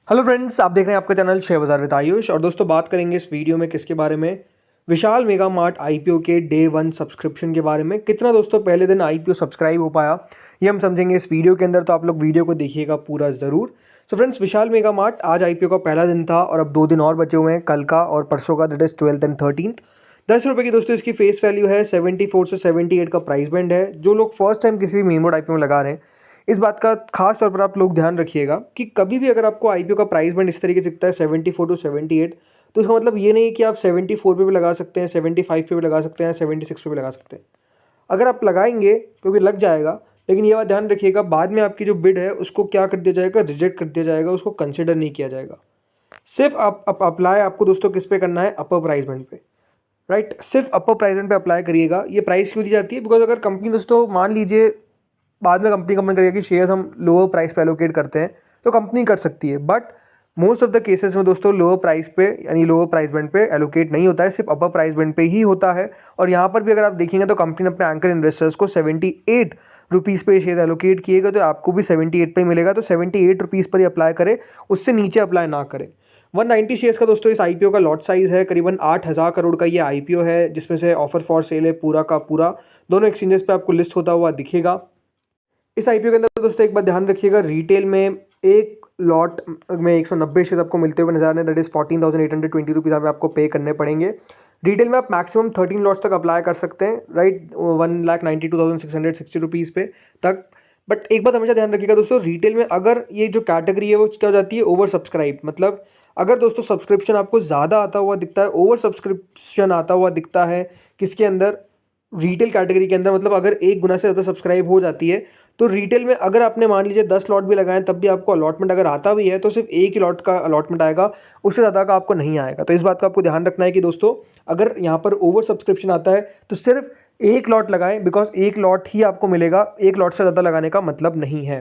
Hello friends, आप देख रहे हैं आपका चैनल शेयर बाजार विद आयुष। और दोस्तों बात करेंगे इस वीडियो में किसके बारे में, विशाल मेगा मार्ट आईपीओ के डे 1 सब्सक्रिप्शन के बारे में। कितना दोस्तों पहले दिन आईपीओ सब्सक्राइब हो पाया ये हम समझेंगे इस वीडियो के अंदर, तो आप लोग वीडियो को देखिएगा पूरा ज़रूर। सो फ्रेंड्स, विशाल मेगा मार्ट आज आईपीओ का पहला दिन था और अब 2 दिन और बचे हुए हैं, कल का और परसों का, that is 12th and 13th। 10 रुपये की दोस्तों इसकी फेस वैल्यू है, 74 से 78 का प्राइस बैंड है। जो लोग फर्स्ट टाइम किसी भी मेन बोर्ड आईपीओ में लगा रहे हैं, इस बात का खास तौर पर आप लोग ध्यान रखिएगा कि कभी भी अगर आपको आईपीओ का प्राइस बैंड इस तरीके से दिखता है 74 टू 78, तो इसका मतलब ये नहीं है कि आप 74 पे भी लगा सकते हैं, 75 पे भी लगा सकते हैं, 76 पे भी लगा सकते हैं। अगर आप लगाएंगे तो भी लग जाएगा, लेकिन ये बात ध्यान रखिएगा बाद में आपकी जो बिड है उसको क्या कर दिया जाएगा, रिजेक्ट कर दिया जाएगा, उसको कंसिडर नहीं किया जाएगा। सिर्फ आप अप्लाई आपको दोस्तों किस पे करना है, अपर प्राइस बैंड पे, राइट। सिर्फ अपर प्राइस बैंड पे अप्लाई करिएगा। ये प्राइस क्यों दी जाती है, बिकॉज अगर कंपनी दोस्तों मान लीजिए बाद में कंपनी कमेंट करेगी कि शेयर्स हम लोअर प्राइस पे एलोकेट करते हैं, तो कंपनी कर सकती है, but most of the cases में दोस्तों लोअर प्राइस पे यानी लोअर प्राइस बैंड पे एलोकेट नहीं होता है, सिर्फ अपर प्राइस बैंड पे ही होता है। और यहाँ पर भी अगर आप देखेंगे तो कंपनी ने अपने एंकर इन्वेस्टर्स को 78 रुपीज़ पे शेयर एलोकेट किएगा, तो आपको भी 78 पे ही मिलेगा। तो 78 रुपीज़ पर ही अप्लाई करें, उससे नीचे अप्लाई ना करें। 190 शेयर्स का दोस्तों इस आईपीओ का लॉट साइज है, करीबन 8,000 करोड़ का ये आईपीओ है, जिसमें से ऑफर फॉर सेल है पूरा का पूरा। दोनों एक्सचेंजेस पे आपको लिस्ट होता हुआ दिखेगा। इस आईपीओ के अंदर दोस्तों एक बात ध्यान रखिएगा, रिटेल में एक लॉट में 190 शेयर आपको मिलते हुए नजर आ रहे हैं, दैट इज 14,820 रुपीज़ हमें आपको पे करने पड़ेंगे। रिटेल में आप मैक्सिमम 13 लॉट्स तक अप्लाई कर सकते हैं, राइट, 1,92,660 रुपीज़ पे तक। बट एक बात हमेशा ध्यान रखिएगा दोस्तों, रिटेल में अगर ये जो कैटेगरी है वो क्या हो जाती है, ओवर सब्सक्राइब। मतलब अगर दोस्तों सब्सक्रिप्शन आपको ज़्यादा आता हुआ दिखता है, ओवर सब्सक्रिप्शन आता हुआ दिखता है किसके अंदर, रिटेल कैटेगरी के अंदर, मतलब अगर 1 गुना से ज़्यादा सब्सक्राइब हो जाती है, तो रिटेल में अगर आपने मान लीजिए 10 लॉट भी लगाएं तब भी आपको अलॉटमेंट अगर आता भी है तो सिर्फ एक ही लॉट का अलॉटमेंट आएगा, उससे ज़्यादा का आपको नहीं आएगा। तो इस बात का आपको ध्यान रखना है कि दोस्तों अगर यहाँ पर ओवर सब्सक्रिप्शन आता है तो सिर्फ एक लॉट लगाएं, बिकॉज एक लॉट ही आपको मिलेगा, एक लॉट से ज़्यादा लगाने का मतलब नहीं है।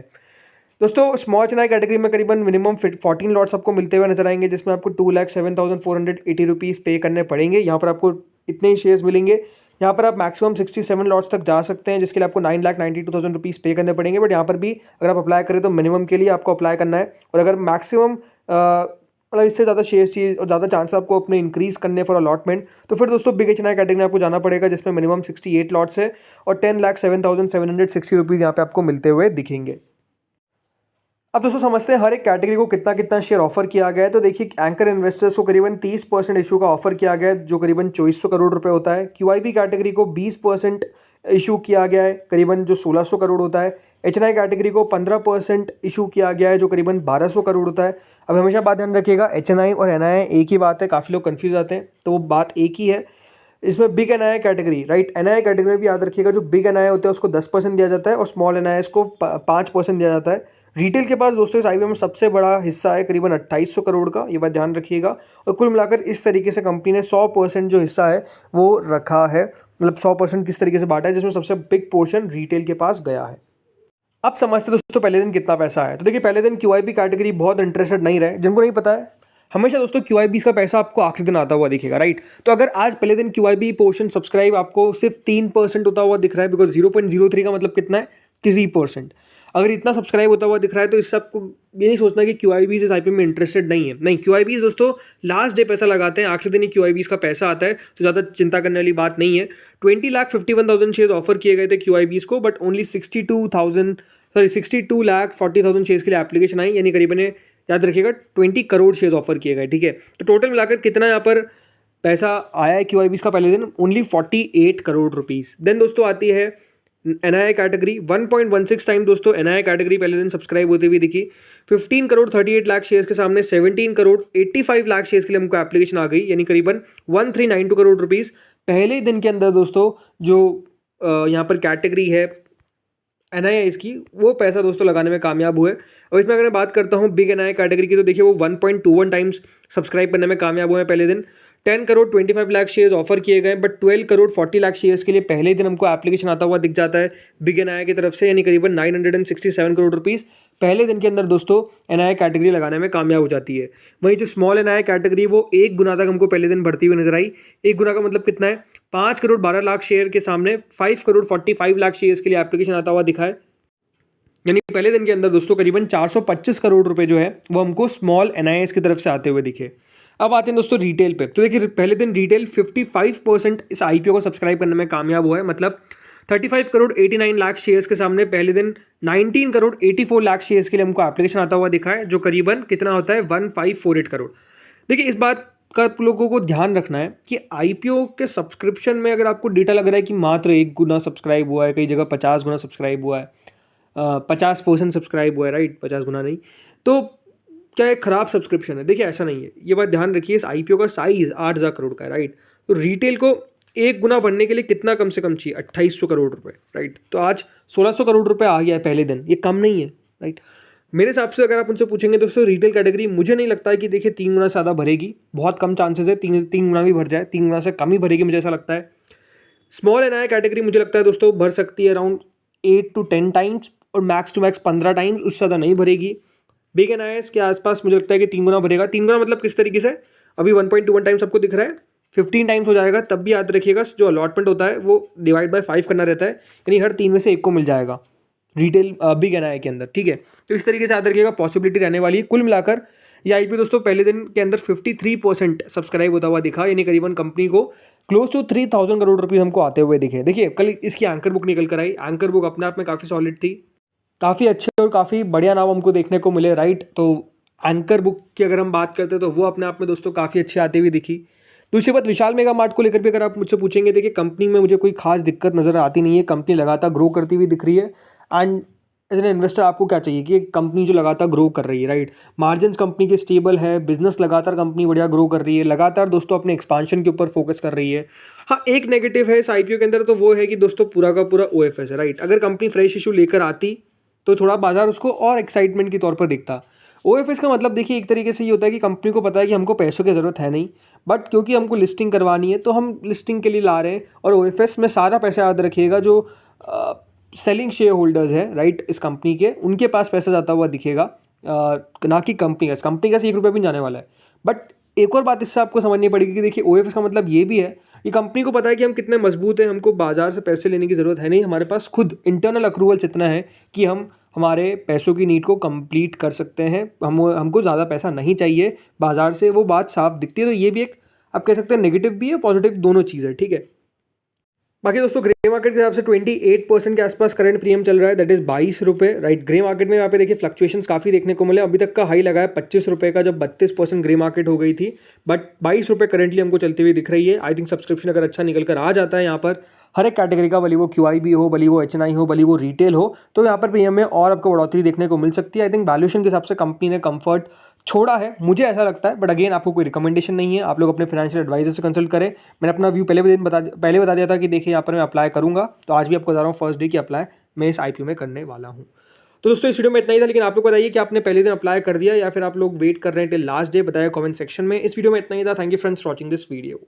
दोस्तों स्मॉल चेन्नई कैटेगरी में करीबन मिनिमम 14 लॉट्स आपको मिलते हुए नजर आएंगे, जिसमें आपको 2,07,480 रुपीज़ पे करने पड़ेंगे। यहाँ पर आपको इतने ही शेयर्स मिलेंगे। यहाँ पर आप मैक्सिमम 67 लॉट्स तक जा सकते हैं, जिसके लिए आपको 9,92,000 रुपीज़ पे करने पड़ेंगे। बट यहाँ पर भी अगर आप अप्लाई करें तो मिनिमम के लिए आपको अप्लाई करना है, और अगर मैक्सिमम मतलब इससे ज़्यादा शेयर्स चाहिए और ज़्यादा चांस आपको अपने इंक्रीज़ करने फॉर अलॉटमेंट, तो फिर दोस्तों बिग चेन्नई कैटेगरी में आपको जाना पड़ेगा, जिसमें मिनिमम 68 लॉट्स है और 10,07,760 रुपीज़ यहाँ पे आपको मिलते हुए दिखेंगे। अब दोस्तों समझते हैं हर एक कैटेगरी को कितना कितना शेयर ऑफर किया गया है। तो देखिए एंकर इन्वेस्टर्स को करीबन 30% इशू का ऑफर किया गया है, जो करीबन 2400 करोड़ रुपए होता है। क्यूआईबी कैटेगरी को 20% इशू किया गया है, करीबन जो 1600 करोड़ होता है। एचएनआई कैटेगरी को 15% इशू किया गया है, जो करीबन 1200 करोड़ होता है। अब हमेशा बात ध्यान रखिएगा, एचएनआई और एनआई एक ही बात है, काफ़ी लोग कन्फ्यूज आते हैं, तो वो बात एक ही है। इसमें big NI category, right, NI category में भी याद रखिएगा, जो बिग एनआई होते हैं उसको 10% दिया जाता है और स्मॉल एनआई को 5% दिया जाता है। रिटेल के पास दोस्तों इस आईपीओ में सबसे बड़ा हिस्सा है, करीबन 2800 करोड़ का, ये बात ध्यान रखिएगा। और कुल मिलाकर इस तरीके से कंपनी ने 100% जो हिस्सा है वो रखा है, मतलब 100% किस तरीके से बांटा है, जिसमें सबसे बिग पोर्शन रिटेल के पास गया है। अब समझते दोस्तों पहले दिन कितना पैसा है। तो देखिए पहले दिन क्यूआईबी कैटेगरी बहुत इंटरेस्टेड नहीं रहे, जिनको नहीं पता है हमेशा दोस्तों क्यूआईबी का पैसा आपको आखिरी दिन आता हुआ दिखेगा, राइट। तो अगर आज पहले दिन क्यूआईबी पोर्शन सब्सक्राइब आपको सिर्फ 3% होता हुआ दिख रहा है, बिकॉज 0.03 का मतलब कितना है, 3%। अगर इतना सब्सक्राइब होता हुआ दिख रहा है तो इस सबको ये नहीं सोचना कि क्यूआईबी इस आईपीओ में इंटरेस्टेड नहीं है। नहीं, क्यूआईबी दोस्तों लास्ट डे पैसा लगाते हैं, आखिरी दिन ही क्यूआईबी का पैसा आता है, तो ज़्यादा चिंता करने वाली बात नहीं है। 20,51,000 शेयर्स ऑफर किए गए थे क्यूआईबी को, बट ओनली 62,40,000 शेयर्स के लिए एप्लीकेशन आई, यानी करीबन याद रखिएगा 20 करोड़ शेयर्स ऑफर किए गए, ठीक है। तो टोटल मिलाकर कितना यहाँ पर पैसा आया है क्यूआईबी का पहले दिन, ओनली 48 करोड़ रुपीज़। देन दोस्तों आती है एनआई कैटेगरी, 1.16 टाइम दोस्तों एनआई कैटेगरी पहले दिन सब्सक्राइब होती हुई दिखी। 15 करोड़ 38 लाख शेयर्स के सामने 17 करोड़ 85 लाख शेयर्स के लिए हमको एप्लीकेशन आ गई, यानी करीबन 1392 करोड़ रुपीज़ पहले दिन के अंदर दोस्तों जो यहाँ पर कैटेगरी है एनआई इसकी, वो पैसा दोस्तों लगाने में कामयाब हुए। और इसमें अगर मैं बात करता हूँ बिग एनआई कैटेगरी की, तो देखिए वो 1.21 टाइम्स सब्सक्राइब करने में कामयाब हुए हैं पहले दिन। 10 करोड़ 25 लाख शेयर्स ऑफर किए गए, बट 12 करोड़ 40 लाख शेयर्स के लिए पहले ही दिन हमको एप्लीकेशन आता हुआ दिख जाता है बिग एनआई की तरफ से, यानी करीबन 967 करोड़ रुपीज़ पहले दिन के अंदर दोस्तों एनआई कैटेगरी लगाने में कामयाब हो जाती है। वहीं जो स्मॉल एनआई कैटेगरी वो 1 गुना तक हमको पहले दिन बढ़ती हुई नजर आई। 1 गुना का मतलब कितना है, 5 करोड़ 12 लाख शेयर के सामने 5 करोड़ 45 लाख शेयर्स के लिए एप्लीकेशन आता हुआ दिखा है। यानी पहले दिन के अंदर दोस्तों करीबन 425 करोड़ रुपए जो है वो हमको स्मॉल एनआईएस की तरफ से आते हुए दिखे। अब आते हैं दोस्तों रिटेल पे। तो देखिए पहले दिन रिटेल 55% इस आईपीओ को सब्सक्राइब करने में कामयाब हुआ है। मतलब 35 करोड़ 89 लाख शेयर्स के सामने पहले दिन 19 करोड़ 84 लाख शेयर्स के लिए हमको एप्लीकेशन आता हुआ दिखा है, जो करीबन कितना होता है 1548 करोड़। देखिए इस बात का लोगों को ध्यान रखना है कि आईपीओ के सब्सक्रिप्शन में अगर आपको डेटा लग रहा है कि मात्र 1 गुना सब्सक्राइब हुआ है, कई जगह 50 गुना सब्सक्राइब हुआ है, 50% सब्सक्राइब हुआ है, राइट, 50 गुना नहीं, तो क्या एक खराब सब्सक्रिप्शन है? देखिए ऐसा नहीं है, ये बात ध्यान रखिए। इस आईपीओ का साइज 8,000 करोड़ का है, राइट। तो रिटेल को 1 गुना बढ़ने के लिए कितना कम से कम चाहिए? 2800 करोड़ रुपए, राइट। तो आज 1600 करोड़ रुपए आ गया है पहले दिन, ये कम नहीं है, राइट। मेरे हिसाब से अगर आप उनसे पूछेंगे दोस्तों रिटेल कैटेगरी, मुझे नहीं लगता है कि देखिए 3 गुना ज़्यादा भरेगी, बहुत कम चांसेस है 3 गुना भी भर जाए, 3 गुना से कम ही भरेगी, मुझे ऐसा लगता है। स्मॉल एनआई कैटेगरी मुझे लगता है दोस्तों भर सकती है अराउंड 8 to 10 टाइम्स और मैक्स टू मैक्स 15 टाइम्स, उससे ज़्यादा नहीं भरेगी। बिग एनआईएस के आसपास मुझे लगता है कि 3 गुना भरेगा। 3 गुना मतलब किस तरीके से? अभी 1.21 टाइम्स आपको दिख रहा है, 15 टाइम्स हो जाएगा, तब भी याद रखिएगा जो अलॉटमेंट होता है वो डिवाइड बाय 5 करना रहता है, यानी हर 3 में से 1 को मिल जाएगा रिटेल बिग एनआई के अंदर, ठीक है। तो इस तरीके से याद रखिएगा, पॉसिबिलिटी रहने वाली है। कुल मिलाकर ये आईपीओ दोस्तों पहले दिन के अंदर 53% सब्सक्राइब होता हुआ दिखा, यानी करीबन कंपनी को क्लोज टू 3000 करोड़ रुपये हमको आते हुए दिखे। देखिए कल इसकी एंकर बुक निकल कर आई, एंकर बुक अपने आप में काफ़ी सॉलिड थी, काफ़ी अच्छे और काफ़ी बढ़िया नाम हमको देखने को मिले, राइट। तो एंकर बुक की अगर हम बात करते हैं तो वो अपने आप में दोस्तों काफ़ी अच्छी आती हुई दिखी। दूसरी बात विशाल मेगा मार्ट को लेकर भी अगर आप मुझसे पूछेंगे, देखिए कंपनी में मुझे कोई खास दिक्कत नज़र आती नहीं है, कंपनी लगातार ग्रो करती हुई दिख रही है। एंड एज एन इन्वेस्टर आपको क्या चाहिए कि एक कंपनी जो लगातार ग्रो कर रही है, राइट, मार्जिन कंपनी के स्टेबल है, बिजनेस लगातार कंपनी बढ़िया ग्रो कर रही है, लगातार दोस्तों अपने एक्सपांशन के ऊपर फोकस कर रही है। हाँ एक नेगेटिव है इस आईपीओ के अंदर, तो वो है कि दोस्तों पूरा का पूरा ओएफएस है, राइट। अगर कंपनी फ्रेश इशू लेकर आती तो थोड़ा बाजार उसको और एक्साइटमेंट के तौर पर दिखता। ओएफएस का मतलब देखिए एक तरीके से ये होता है कि कंपनी को पता है कि हमको पैसों की ज़रूरत है नहीं, बट क्योंकि हमको लिस्टिंग करवानी है तो हम लिस्टिंग के लिए ला रहे हैं। और ओएफएस में सारा पैसा याद रखिएगा जो सेलिंग शेयर होल्डर्स है, राइट, इस कंपनी के, उनके पास पैसा जाता हुआ दिखेगा, ना कि कंपनी का से 1 रुपया भी जाने वाला है। बट एक और बात इससे आपको समझनी पड़ेगी कि देखिए ओएफएस का मतलब ये भी है कि कंपनी को पता है कि हम कितने मजबूत हैं, हमको बाजार से पैसे लेने की ज़रूरत है नहीं, हमारे पास खुद इंटरनल अक्रूवल्स इतना है कि हम हमारे पैसों की नीड को कंप्लीट कर सकते हैं, हमको ज़्यादा पैसा नहीं चाहिए बाजार से, वो बात साफ दिखती है। तो ये भी एक आप कह सकते हैं नेगेटिव भी है, पॉजिटिव दोनों चीज़ है, ठीक है। बाकी दोस्तों ग्रे मार्केट के हिसाब से 28% के आसपास करंट प्रीमियम चल रहा है, दैट इज 22 रुपये, राइट। ग्रे मार्केट में यहाँ पे देखिए फ्लक्चुएशंस काफ़ी देखने को मिले। अभी तक का हाई लगा है 25 रुपये का, जब 32% ग्रे मार्केट हो गई थी, बट 22 रुपये करेंटली हमको चलती हुई दिख रही है। आई थिंक सब्सक्रिप्शन अगर अच्छा निकल कर आ जाता है यहाँ पर हर एक कैटेगरी का, भले वो QIB हो, भले वो HNI हो, भले वो रिटेल हो, तो यहाँ पर प्रीमियम में और आपको बढ़ोतरी देखने को मिल सकती है। आई थिंक वैल्यूएशन के हिसाब से कंपनी ने कंफर्ट छोड़ा है, मुझे ऐसा लगता है, बट अगेन आपको कोई रिकमेंडेशन नहीं है, आप लोग अपने फाइनेंशियल एडवाइजर से कंसल्ट करें। मैंने अपना व्यू पहले बता दिया था कि देखिए यहाँ पर मैं अप्लाई करूँगा, तो आज भी आपको बता रहा हूँ फर्स्ट डे की अप्लाई मैं इस आईपीओ में करने वाला हूँ। तो दोस्तों इस वीडियो में इतना ही था, लेकिन आप लोग बताइए कि आपने पहले दिन अप्लाई कर दिया या फिर आप लोग वेट कर रहे हैं टिल लास्ट डे, बताया कमेंट सेक्शन में। इस वीडियो में इतना ही था। Thank you friends for watching this video.